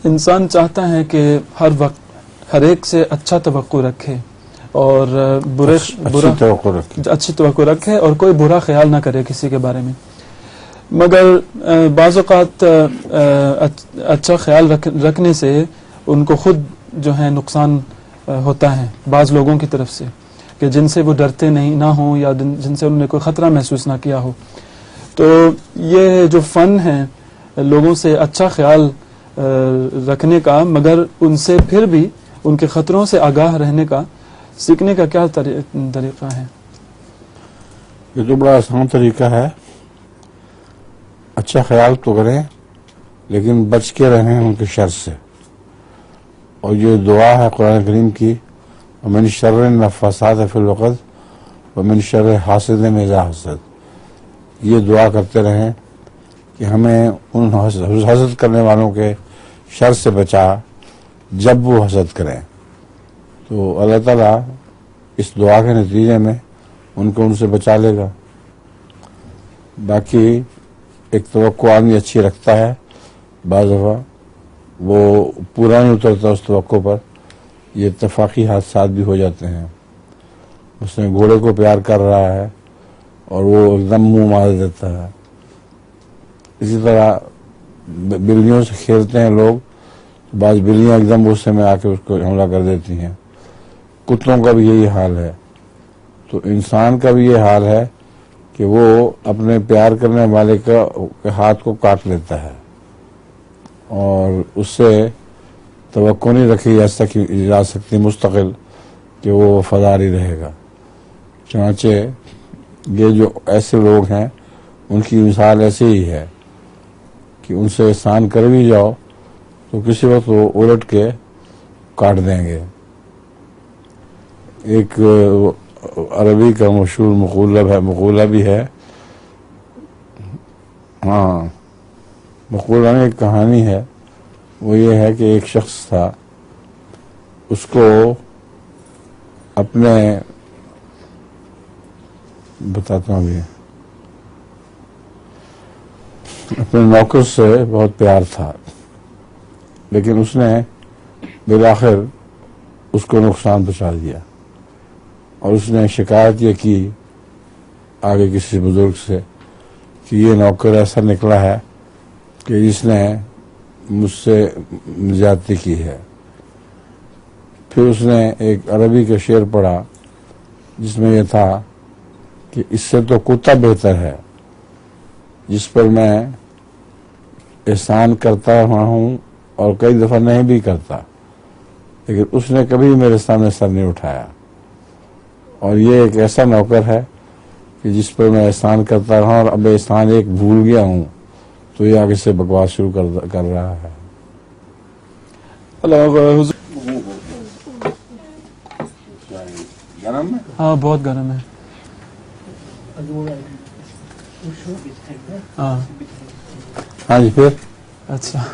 انسان چاہتا ہے کہ ہر وقت ہر ایک سے اچھا توقع رکھے اور اچھی توقع رکھے اور کوئی برا خیال نہ کرے کسی کے بارے میں، مگر بعض اوقات اچھا خیال رکھنے سے ان کو خود جو ہے نقصان ہوتا ہے بعض لوگوں کی طرف سے، کہ جن سے وہ ڈرتے نہ ہوں یا جن سے انہوں نے کوئی خطرہ محسوس نہ کیا ہو. تو یہ جو فن ہے لوگوں سے اچھا خیال رکھنے کا، مگر ان سے پھر بھی ان کے خطروں سے آگاہ رہنے کا، سیکھنے کا کیا طریقہ ہے؟ یہ تو بڑا آسان طریقہ ہے. اچھا خیال تو کریں لیکن بچ کے رہیں ان کے شر سے. اور یہ دعا ہے قرآن کریم کی، وَمِن شَرِّ النَّفَّاثَاتِ فِی الْعُقَدِ وَمِن شَرِّ حَاسِدٍ اِذَا حَسَدَ. یہ دعا کرتے رہیں کہ ہمیں ان حسد کرنے والوں کے شر سے بچا جب وہ حسد کریں. تو اللہ تعالیٰ اس دعا کے نتیجے میں ان سے بچا لے گا. باقی ایک توقع آدمی اچھی رکھتا ہے، بعض دفعہ وہ پورا نہیں اترتا اس توقع پر، یہ اتفاقی حادثات بھی ہو جاتے ہیں. اس نے گھوڑے کو پیار کر رہا ہے اور وہ ایک دم منہ مار دیتا ہے. اسی طرح بلیوں سے کھیلتے ہیں لوگ، بعض بلیاں ایک دم غصے میں آ کے اس کو حملہ کر دیتی ہیں. کتوں کا بھی یہی حال ہے. تو انسان کا بھی یہ حال ہے کہ وہ اپنے پیار کرنے والے کے ہاتھ کو کاٹ لیتا ہے اور اس سے توقع نہیں رکھی جا سکتی مستقل کہ وہ وفادار ہی رہے گا. چنانچہ یہ جو ایسے لوگ ہیں ان کی مثال ایسے ہی ہے کہ ان سے احسان کر بھی جاؤ تو کسی وقت وہ الٹ کے کاٹ دیں گے. ایک عربی کا مشہور مقولہ بھی ہے، مقولہ میں ایک کہانی ہے. وہ یہ ہے کہ ایک شخص تھا، اس کو اپنے نوکر سے بہت پیار تھا، لیکن اس نے بالآخر اس کو نقصان پہنچا دیا. اور اس نے شکایت یہ کی آگے کسی بزرگ سے کہ یہ نوکر ایسا نکلا ہے کہ جس نے مجھ سے زیادتی کی ہے. پھر اس نے ایک عربی کا شعر پڑھا جس میں یہ تھا کہ اس سے تو کتا بہتر ہے جس پر میں احسان کرتا ہوں اور کئی دفعہ نہیں بھی کرتا، لیکن اس نے کبھی میرے سامنے سر نہیں اٹھایا. اور یہ ایک ایسا نوکر ہے کہ جس پر میں احسان کرتا رہا اور اب احسان ایک بھول گیا ہوں تو یہ آگے سے بکواس شروع کر رہا ہے. ہاں بہت گرم ہے. ہاں جی پھر اچھا